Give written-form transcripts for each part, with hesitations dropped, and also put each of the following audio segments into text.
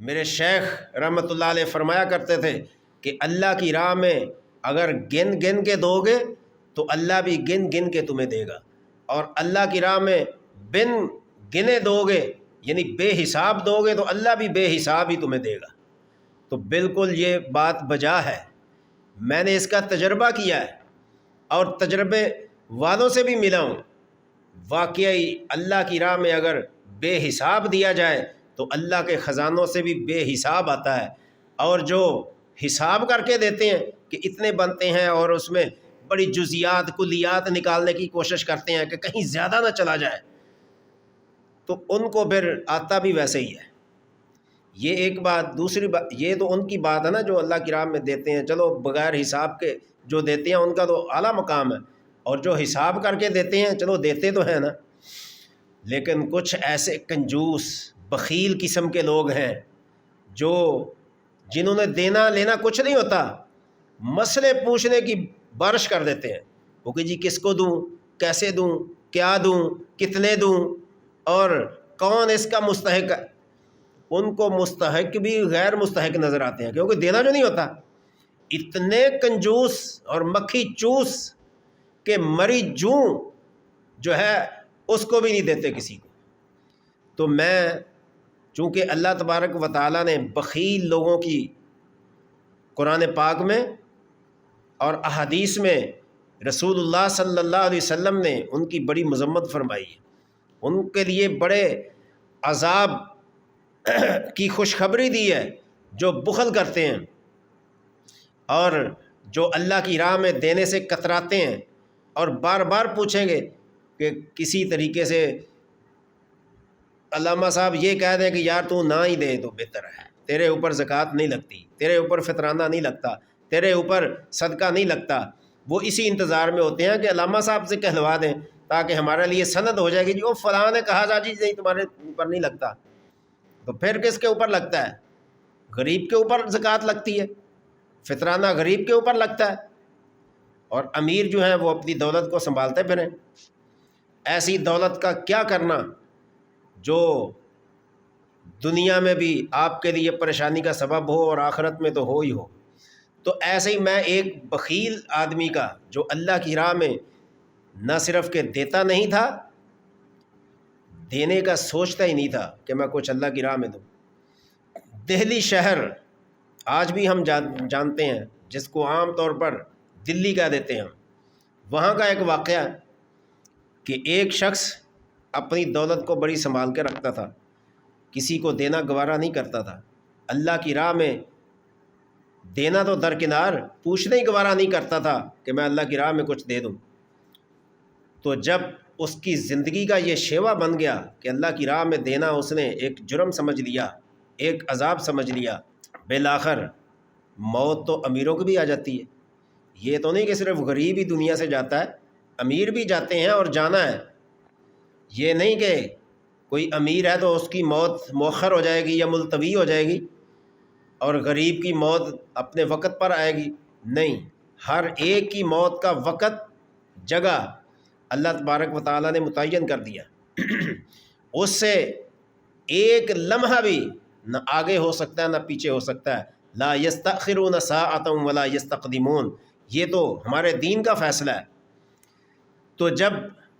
میرے شیخ رحمۃ اللہ علیہ فرمایا کرتے تھے کہ اللہ کی راہ میں اگر گن گن کے دو گے تو اللہ بھی گن گن کے تمہیں دے گا، اور اللہ کی راہ میں بن گنے دو گے یعنی بے حساب دو گے تو اللہ بھی بے حساب ہی تمہیں دے گا۔ تو بالکل یہ بات بجا ہے، میں نے اس کا تجربہ کیا ہے اور تجربے والوں سے بھی ملا ہوں۔ واقعی اللہ کی راہ میں اگر بے حساب دیا جائے تو اللہ کے خزانوں سے بھی بے حساب آتا ہے، اور جو حساب کر کے دیتے ہیں کہ اتنے بنتے ہیں اور اس میں بڑی جزیات کلیات نکالنے کی کوشش کرتے ہیں کہ کہیں زیادہ نہ چلا جائے، تو ان کو پھر آتا بھی ویسے ہی ہے۔ یہ ایک بات۔ دوسری بات، یہ تو ان کی بات ہے نا جو اللہ کی راہ میں دیتے ہیں، چلو بغیر حساب کے جو دیتے ہیں ان کا تو اعلیٰ مقام ہے، اور جو حساب کر کے دیتے ہیں چلو دیتے تو ہیں نا، لیکن کچھ ایسے کنجوس بخیل قسم کے لوگ ہیں جنہوں نے دینا لینا کچھ نہیں ہوتا، مسئلے پوچھنے کی بارش کر دیتے ہیں، وہ کہ جی کس کو دوں، کیسے دوں، کیا دوں، کتنے دوں، اور کون اس کا مستحق ہے۔ ان کو مستحق بھی غیر مستحق نظر آتے ہیں کیونکہ دینا جو نہیں ہوتا۔ اتنے کنجوس اور مکھی چوس کہ مری جوں جو ہے اس کو بھی نہیں دیتے کسی کو۔ تو میں چونکہ اللہ تبارک و تعالیٰ نے بخیل لوگوں کی قرآن پاک میں اور احادیث میں رسول اللہ صلی اللہ علیہ وسلم نے ان کی بڑی مذمت فرمائی ہے، ان کے لیے بڑے عذاب کی خوشخبری دی ہے جو بخل کرتے ہیں اور جو اللہ کی راہ میں دینے سے کتراتے ہیں اور بار بار پوچھیں گے کہ کسی طریقے سے علامہ صاحب یہ کہہ دیں کہ یار تو نہ ہی دے تو بہتر ہے، تیرے اوپر زکوٰۃ نہیں لگتی، تیرے اوپر فطرانہ نہیں لگتا، تیرے اوپر صدقہ نہیں لگتا۔ وہ اسی انتظار میں ہوتے ہیں کہ علامہ صاحب سے کہلوا دیں تاکہ ہمارے لیے سند ہو جائے گی، جو فلاں نے کہا جا جی نہیں تمہارے اوپر نہیں لگتا، تو پھر کس کے اوپر لگتا ہے؟ غریب کے اوپر زکوٰۃ لگتی ہے، فطرانہ غریب کے اوپر لگتا ہے، اور امیر جو ہیں وہ اپنی دولت کو سنبھالتے پھریں۔ ایسی دولت کا کیا کرنا جو دنیا میں بھی آپ کے لیے پریشانی کا سبب ہو اور آخرت میں تو ہو ہی ہو۔ تو ایسے ہی میں ایک بخیل آدمی کا جو اللہ کی راہ میں نہ صرف کہ دیتا نہیں تھا، دینے کا سوچتا ہی نہیں تھا کہ میں کچھ اللہ کی راہ میں دوں۔ دہلی شہر آج بھی ہم جانتے ہیں، جس کو عام طور پر دلی کہہ دیتے ہیں، وہاں کا ایک واقعہ ہے کہ ایک شخص اپنی دولت کو بڑی سنبھال کے رکھتا تھا، کسی کو دینا گوارا نہیں کرتا تھا، اللہ کی راہ میں دینا تو درکنار، پوچھنا ہی گوارا نہیں کرتا تھا کہ میں اللہ کی راہ میں کچھ دے دوں۔ تو جب اس کی زندگی کا یہ شیوا بن گیا کہ اللہ کی راہ میں دینا اس نے ایک جرم سمجھ لیا، ایک عذاب سمجھ لیا، بالآخر موت تو امیروں کی بھی آ جاتی ہے۔ یہ تو نہیں کہ صرف غریب ہی دنیا سے جاتا ہے، امیر بھی جاتے ہیں اور جانا ہے۔ یہ نہیں کہ کوئی امیر ہے تو اس کی موت مؤخر ہو جائے گی یا ملتوی ہو جائے گی اور غریب کی موت اپنے وقت پر آئے گی، نہیں، ہر ایک کی موت کا وقت جگہ اللہ تبارک و تعالیٰ نے متعین کر دیا۔ اس سے ایک لمحہ بھی نہ آگے ہو سکتا ہے نہ پیچھے ہو سکتا ہے۔ لا یستأخرون ساعۃ ولا یستقدمون، یہ تو ہمارے دین کا فیصلہ ہے۔ تو جب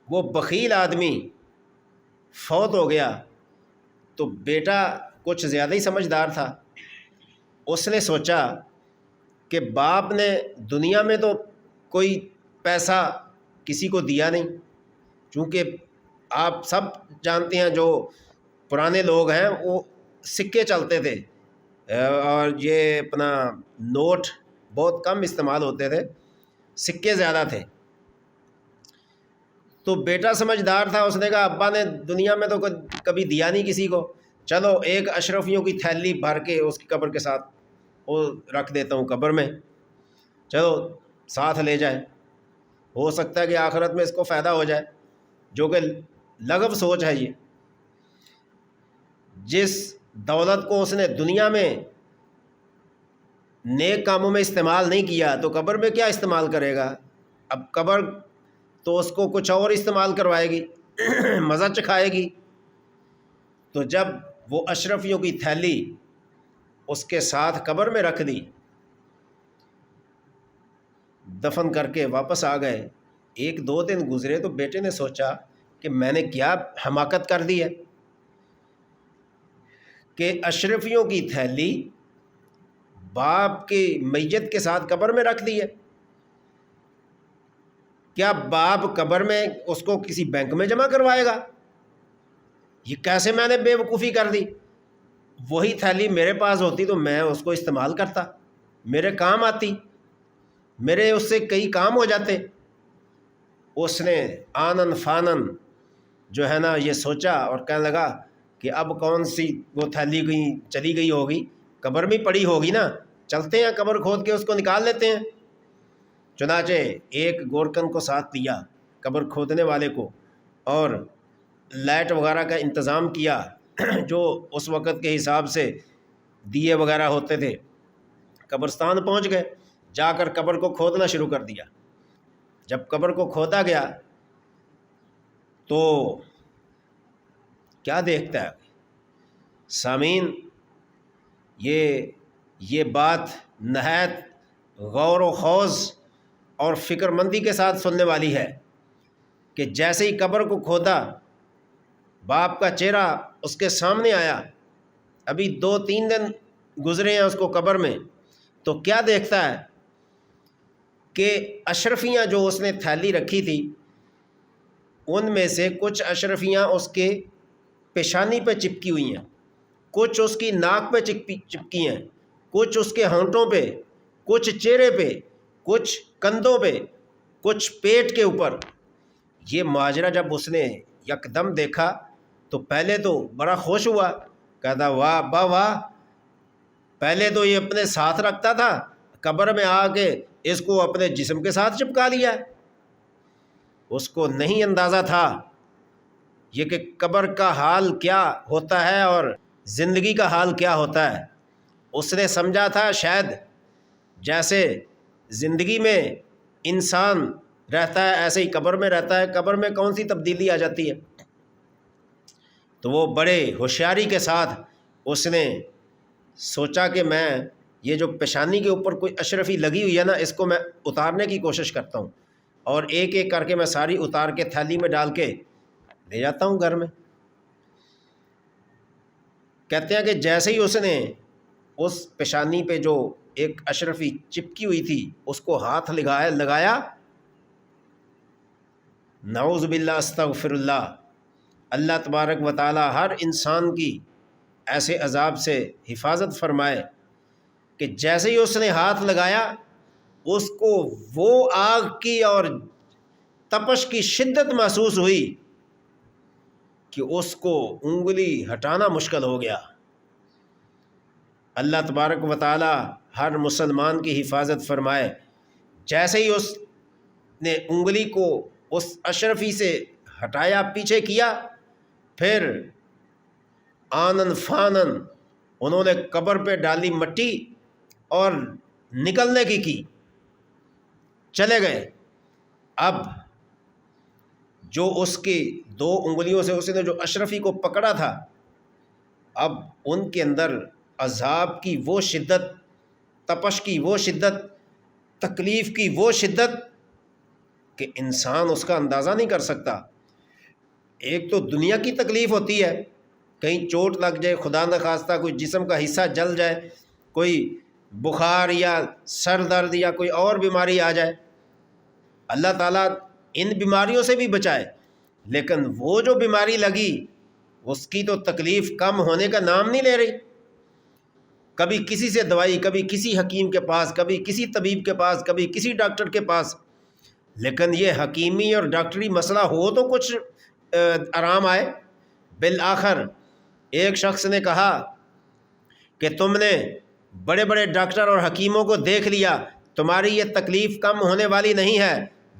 وہ بخیل آدمی فوت ہو گیا تو بیٹا کچھ زیادہ ہی سمجھدار تھا، اس نے سوچا کہ باپ نے دنیا میں تو کوئی پیسہ کسی کو دیا نہیں، چونکہ آپ سب جانتے ہیں جو پرانے لوگ ہیں وہ سکے چلتے تھے اور یہ اپنا نوٹ بہت کم استعمال ہوتے تھے، سکے زیادہ تھے۔ تو بیٹا سمجھدار تھا، اس نے کہا ابا نے دنیا میں تو کبھی دیا نہیں کسی کو، چلو ایک اشرفیوں کی تھیلی بھر کے اس کی قبر کے ساتھ وہ رکھ دیتا ہوں قبر میں، چلو ساتھ لے جائے، ہو سکتا ہے کہ آخرت میں اس کو فائدہ ہو جائے، جو کہ لغو سوچ ہے۔ یہ جس دولت کو اس نے دنیا میں نیک کاموں میں استعمال نہیں کیا تو قبر میں کیا استعمال کرے گا؟ اب قبر تو اس کو کچھ اور استعمال کروائے گی، مزہ چکھائے گی۔ تو جب وہ اشرفیوں کی تھیلی اس کے ساتھ قبر میں رکھ دی، دفن کر کے واپس آ گئے۔ 1-2 دن گزرے تو بیٹے نے سوچا کہ میں نے کیا حماقت کر دی ہے کہ اشرفیوں کی تھیلی باپ کی میت کے ساتھ قبر میں رکھ دی ہے۔ کیا باپ قبر میں اس کو کسی بینک میں جمع کروائے گا؟ یہ کیسے میں نے بے وقوفی کر دی؟ وہی تھیلی میرے پاس ہوتی تو میں اس کو استعمال کرتا، میرے کام آتی، میرے اس سے کئی کام ہو جاتے۔ اس نے آنن فانن جو ہے نا یہ سوچا اور کہنے لگا کہ اب کون سی وہ تھیلی کہیں چلی گئی ہوگی، قبر میں پڑی ہوگی نا، چلتے ہیں قبر کھود کے اس کو نکال لیتے ہیں۔ چنانچہ ایک گورکن کو ساتھ لیا، قبر کھودنے والے کو، اور لائٹ وغیرہ کا انتظام کیا جو اس وقت کے حساب سے دیے وغیرہ ہوتے تھے۔ قبرستان پہنچ گئے، جا کر قبر کو کھودنا شروع کر دیا۔ جب قبر کو کھودا گیا تو کیا دیکھتا ہے سامعین، یہ بات نہایت غور و خوض اور فکر مندی کے ساتھ سننے والی ہے کہ جیسے ہی قبر کو کھودا، باپ کا چہرہ اس کے سامنے آیا۔ ابھی 2-3 دن گزرے ہیں اس کو قبر میں، تو کیا دیکھتا ہے کہ اشرفیاں جو اس نے تھیلی رکھی تھی ان میں سے کچھ اشرفیاں اس کے پیشانی پہ چپکی ہوئی ہیں، کچھ اس کی ناک پہ چپکی ہیں، کچھ اس کے ہونٹوں پہ، کچھ چہرے پہ، کچھ کندھوں پہ، کچھ پیٹ کے اوپر۔ یہ ماجرا جب اس نے یکدم دیکھا تو پہلے تو بڑا خوش ہوا، کہتا واہ واہ واہ، پہلے تو یہ اپنے ساتھ رکھتا تھا، قبر میں آ کے اس کو اپنے جسم کے ساتھ چپکا لیا۔ اس کو نہیں اندازہ تھا یہ کہ قبر کا حال کیا ہوتا ہے اور زندگی کا حال کیا ہوتا ہے۔ اس نے سمجھا تھا شاید جیسے زندگی میں انسان رہتا ہے ایسے ہی قبر میں رہتا ہے، قبر میں کون سی تبدیلی آ جاتی ہے۔ تو وہ بڑے ہوشیاری کے ساتھ اس نے سوچا کہ میں یہ جو پیشانی کے اوپر کوئی اشرفی لگی ہوئی ہے نا، اس کو میں اتارنے کی کوشش کرتا ہوں، اور ایک ایک کر کے میں ساری اتار کے تھیلی میں ڈال کے لے جاتا ہوں گھر میں۔ کہتے ہیں کہ جیسے ہی اس نے اس پیشانی پہ جو ایک اشرفی چپکی ہوئی تھی اس کو ہاتھ لگایا، نعوذ باللہ استغفر اللہ، اللہ تبارک و تعالی ہر انسان کی ایسے عذاب سے حفاظت فرمائے کہ جیسے ہی اس نے ہاتھ لگایا اس کو وہ آگ کی اور تپش کی شدت محسوس ہوئی کہ اس کو انگلی ہٹانا مشکل ہو گیا۔ اللہ تبارک و تعالی ہر مسلمان کی حفاظت فرمائے۔ جیسے ہی اس نے انگلی کو اس اشرفی سے ہٹایا، پیچھے کیا، پھر آنن فانن انہوں نے قبر پہ ڈالی مٹی اور نکلنے کی چلے گئے۔ اب جو اس کی 2 انگلیوں سے اس نے جو اشرفی کو پکڑا تھا، اب ان کے اندر عذاب کی وہ شدت، تپش کی وہ شدت، تکلیف کی وہ شدت کہ انسان اس کا اندازہ نہیں کر سکتا۔ ایک تو دنیا کی تکلیف ہوتی ہے، کہیں چوٹ لگ جائے، خدا نخواستہ کوئی جسم کا حصہ جل جائے، کوئی بخار یا سر درد یا کوئی اور بیماری آ جائے، اللہ تعالیٰ ان بیماریوں سے بھی بچائے۔ لیکن وہ جو بیماری لگی اس کی تو تکلیف کم ہونے کا نام نہیں لے رہی۔ کبھی کسی سے دوائی، کبھی کسی حکیم کے پاس، کبھی کسی طبیب کے پاس، کبھی کسی ڈاکٹر کے پاس، لیکن یہ حکیمی اور ڈاکٹری مسئلہ ہو تو کچھ آرام آئے۔ بالآخر ایک شخص نے کہا کہ تم نے بڑے بڑے ڈاکٹر اور حکیموں کو دیکھ لیا، تمہاری یہ تکلیف کم ہونے والی نہیں ہے،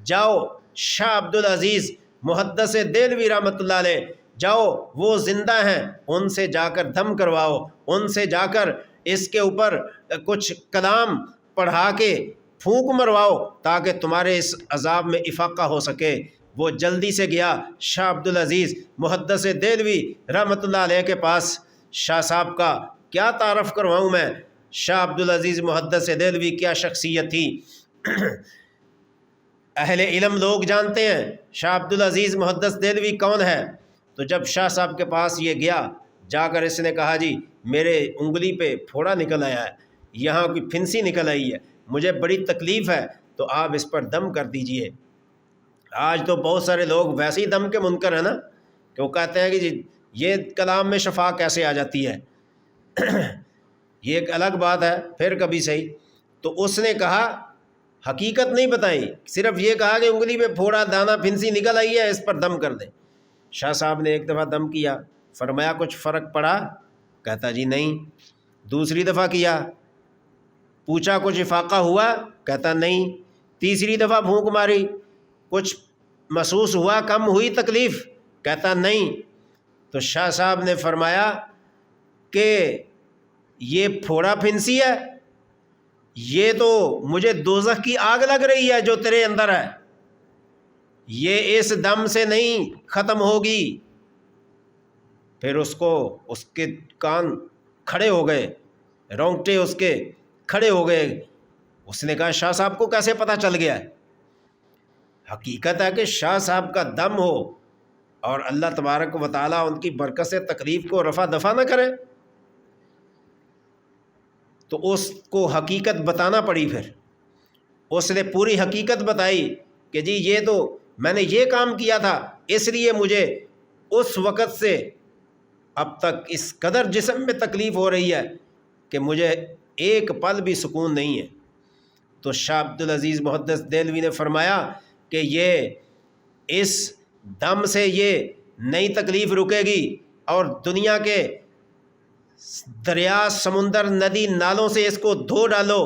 جاؤ شاہ عبدالعزیز محدث دہلوی رحمۃ اللہ علیہ، جاؤ وہ زندہ ہیں، ان سے جا کر دم کرواؤ، ان سے جا کر اس کے اوپر کچھ کلام پڑھا کے پھونک مرواؤ تاکہ تمہارے اس عذاب میں افاقہ ہو سکے۔ وہ جلدی سے گیا شاہ عبدالعزیز محدث دہلوی رحمۃ اللہ علیہ کے پاس۔ شاہ صاحب کا کیا تعارف کرواؤں میں شاہ عبدالعزیز محدث دہلوی کیا شخصیت تھی۔ اہل علم لوگ جانتے ہیں شاہ عبدالعزیز محدث دہلوی کون ہے۔ تو جب شاہ صاحب کے پاس یہ گیا، جا کر اس نے کہا جی میرے انگلی پہ پھوڑا نکل آیا ہے، یہاں کوئی پھنسی نکل آئی ہے، مجھے بڑی تکلیف ہے، تو آپ اس پر دم کر دیجئے۔ آج تو بہت سارے لوگ ویسے ہی دم کے منکر ہیں نا، کہ وہ کہتے ہیں کہ جی یہ کلام میں شفا کیسے آ جاتی ہے، یہ ایک الگ بات ہے، پھر کبھی صحیح۔ تو اس نے کہا حقیقت نہیں بتائی، صرف یہ کہا کہ انگلی پہ پھوڑا دانہ پھنسی نکل آئی ہے، اس پر دم کر دیں۔ شاہ صاحب نے ایک دفعہ دم کیا، فرمایا کچھ فرق پڑا؟ کہتا جی نہیں۔ دوسری دفعہ کیا، پوچھا کچھ افاقہ ہوا؟ کہتا نہیں۔ تیسری دفعہ پھونک ماری، کچھ محسوس ہوا، کم ہوئی تکلیف؟ کہتا نہیں۔ تو شاہ صاحب نے فرمایا کہ یہ پھوڑا پھنسی ہے، یہ تو مجھے دوزخ کی آگ لگ رہی ہے جو تیرے اندر ہے، یہ اس دم سے نہیں ختم ہوگی۔ پھر اس کے کان کھڑے ہو گئے، رونگٹے اس کے کھڑے ہو گئے۔ اس نے کہا شاہ صاحب کو کیسے پتہ چل گیا؟ حقیقت ہے کہ شاہ صاحب کا دم ہو اور اللہ تبارک و تعالیٰ ان کی برکت سے تکلیف کو رفع دفع نہ کرے، تو اس کو حقیقت بتانا پڑی۔ پھر اس نے پوری حقیقت بتائی کہ جی یہ تو میں نے یہ کام کیا تھا، اس لیے مجھے اس وقت سے اب تک اس قدر جسم میں تکلیف ہو رہی ہے کہ مجھے ایک پل بھی سکون نہیں ہے۔ تو شاہ عبدالعزیز محدث دہلوی نے فرمایا کہ یہ اس دم سے یہ نئی تکلیف رکے گی، اور دنیا کے دریا، سمندر، ندی، نالوں سے اس کو دھو ڈالو،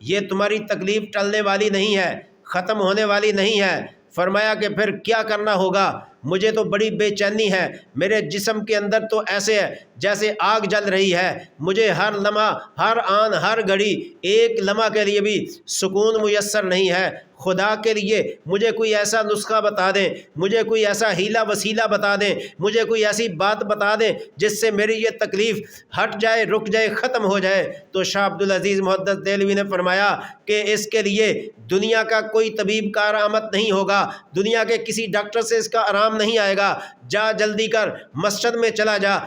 یہ تمہاری تکلیف ٹلنے والی نہیں ہے، ختم ہونے والی نہیں ہے۔ فرمایا کہ پھر کیا کرنا ہوگا؟ مجھے تو بڑی بے چینی ہے، میرے جسم کے اندر تو ایسے ہے جیسے آگ جل رہی ہے، مجھے ہر لمحہ، ہر آن، ہر گھڑی، ایک لمحہ کے لیے بھی سکون میسر نہیں ہے۔ خدا کے لیے مجھے کوئی ایسا نسخہ بتا دیں، مجھے کوئی ایسا ہیلا وسیلہ بتا دیں، مجھے کوئی ایسی بات بتا دیں جس سے میری یہ تکلیف ہٹ جائے، رک جائے، ختم ہو جائے۔ تو شاہ عبدالعزیز محدث دہلوی نے فرمایا کہ اس کے لیے دنیا کا کوئی طبیب کارآمد نہیں ہوگا، دنیا کے کسی ڈاکٹر سے اس کا آرام نہیں آئے گا۔ جا جلدی کر مسجد میں چلا جا،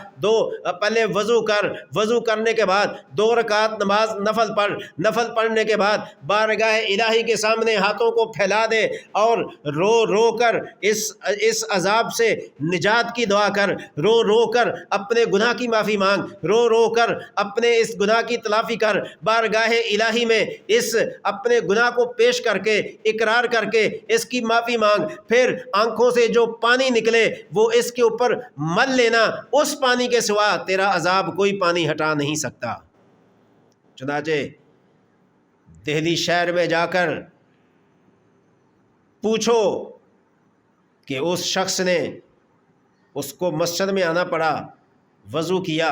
پہلے وضو کر، وضو کرنے کے بعد 2 رکعت نماز نفل پڑھ، نفل پڑھنے کے بعد بارگاہ الہی کے سامنے ہاتھوں کو پھیلا دے اور رو رو کر اس عذاب سے نجات کی دعا کر، رو رو کر اپنے گناہ کی معافی مانگ، رو رو کر اپنے اس گناہ کی تلافی کر، بارگاہ الہی میں اس اپنے گناہ کو پیش کر کے، اقرار کر کے اس کی معافی مانگ۔ پھر آنکھوں سے جو پانی نکلے وہ اس کے اوپر مل لینا، اس پانی کے سوا تیرا عذاب کوئی پانی ہٹا نہیں سکتا۔ چنانچہ دہلی شہر میں جا کر پوچھو کہ اس شخص نے، اس کو مسجد میں آنا پڑا، وضو کیا،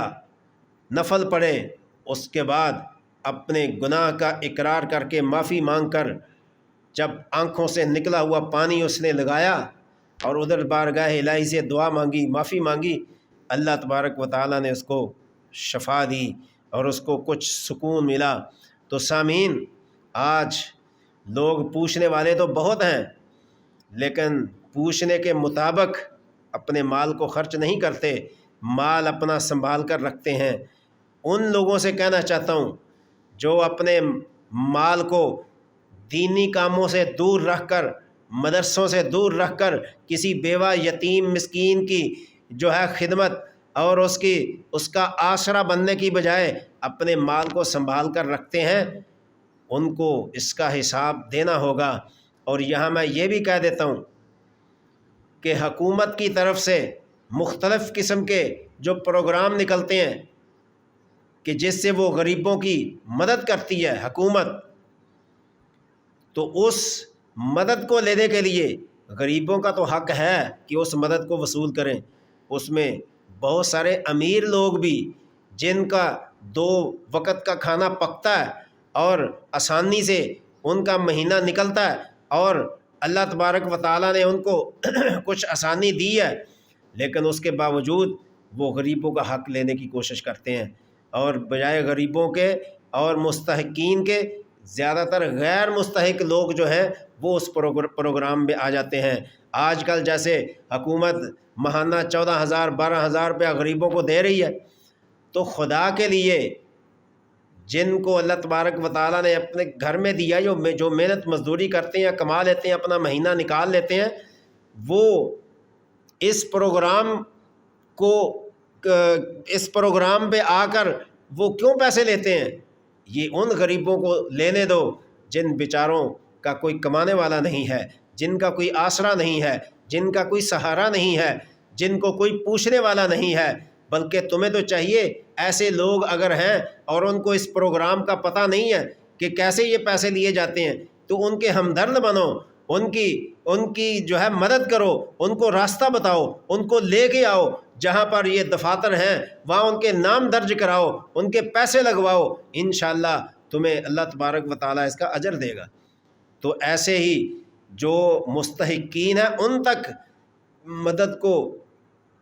نفل پڑھے، اس کے بعد اپنے گناہ کا اقرار کر کے معافی مانگ کر جب آنکھوں سے نکلا ہوا پانی اس نے لگایا اور ادھر بارگاہ الہی سے دعا مانگی، معافی مانگی، اللہ تبارک و تعالیٰ نے اس کو شفا دی اور اس کو کچھ سکون ملا۔ تو سامعین، آج لوگ پوچھنے والے تو بہت ہیں، لیکن پوچھنے کے مطابق اپنے مال کو خرچ نہیں کرتے، مال اپنا سنبھال کر رکھتے ہیں۔ ان لوگوں سے کہنا چاہتا ہوں جو اپنے مال کو دینی کاموں سے دور رکھ کر، مدرسوں سے دور رکھ کر کسی بیوہ، یتیم، مسکین کی جو ہے خدمت اور اس کا آسرا بننے کی بجائے اپنے مال کو سنبھال کر رکھتے ہیں، ان کو اس کا حساب دینا ہوگا۔ اور یہاں میں یہ بھی کہہ دیتا ہوں کہ حکومت کی طرف سے مختلف قسم کے جو پروگرام نکلتے ہیں کہ جس سے وہ غریبوں کی مدد کرتی ہے حکومت، تو اس مدد کو لینے کے لیے غریبوں کا تو حق ہے کہ اس مدد کو وصول کریں۔ اس میں بہت سارے امیر لوگ بھی جن کا 2 وقت کا کھانا پکتا ہے اور آسانی سے ان کا مہینہ نکلتا ہے، اور اللہ تبارک و تعالیٰ نے ان کو کچھ آسانی دی ہے، لیکن اس کے باوجود وہ غریبوں کا حق لینے کی کوشش کرتے ہیں۔ اور بجائے غریبوں کے اور مستحقین کے زیادہ تر غیر مستحق لوگ جو ہیں وہ اس پروگرام میں آ جاتے ہیں۔ آج کل جیسے حکومت ماہانہ 14,000 12,000 روپیہ غریبوں کو دے رہی ہے، تو خدا کے لیے جن کو اللہ تبارک و تعالیٰ نے اپنے گھر میں دیا، جو محنت مزدوری کرتے ہیں، کما لیتے ہیں، اپنا مہینہ نکال لیتے ہیں، وہ اس پروگرام پہ آ کر وہ کیوں پیسے لیتے ہیں؟ یہ ان غریبوں کو لینے دو جن بیچاروں کا کوئی کمانے والا نہیں ہے، جن کا کوئی آسرا نہیں ہے، جن کا کوئی سہارا نہیں ہے، جن کو کوئی پوچھنے والا نہیں ہے۔ بلکہ تمہیں تو چاہیے ایسے لوگ اگر ہیں اور ان کو اس پروگرام کا پتہ نہیں ہے کہ کیسے یہ پیسے لیے جاتے ہیں، تو ان کے ہمدرد بنو، ان کی جو ہے مدد کرو، ان کو راستہ بتاؤ، ان کو لے کے آؤ جہاں پر یہ دفاتر ہیں، وہاں ان کے نام درج کراؤ، ان کے پیسے لگواؤ، انشاءاللہ تمہیں اللہ تبارک و تعالیٰ اس کا اجر دے گا۔ تو ایسے ہی جو مستحقین ہیں ان تک مدد کو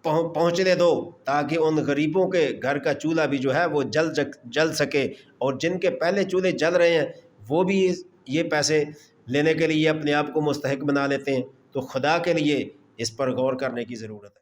پہنچنے دو، تاکہ ان غریبوں کے گھر کا چولہا بھی جو ہے وہ جل سکے، اور جن کے پہلے چولہے جل رہے ہیں وہ بھی یہ پیسے لینے کے لیے اپنے آپ کو مستحق بنا لیتے ہیں۔ تو خدا کے لیے اس پر غور کرنے کی ضرورت ہے۔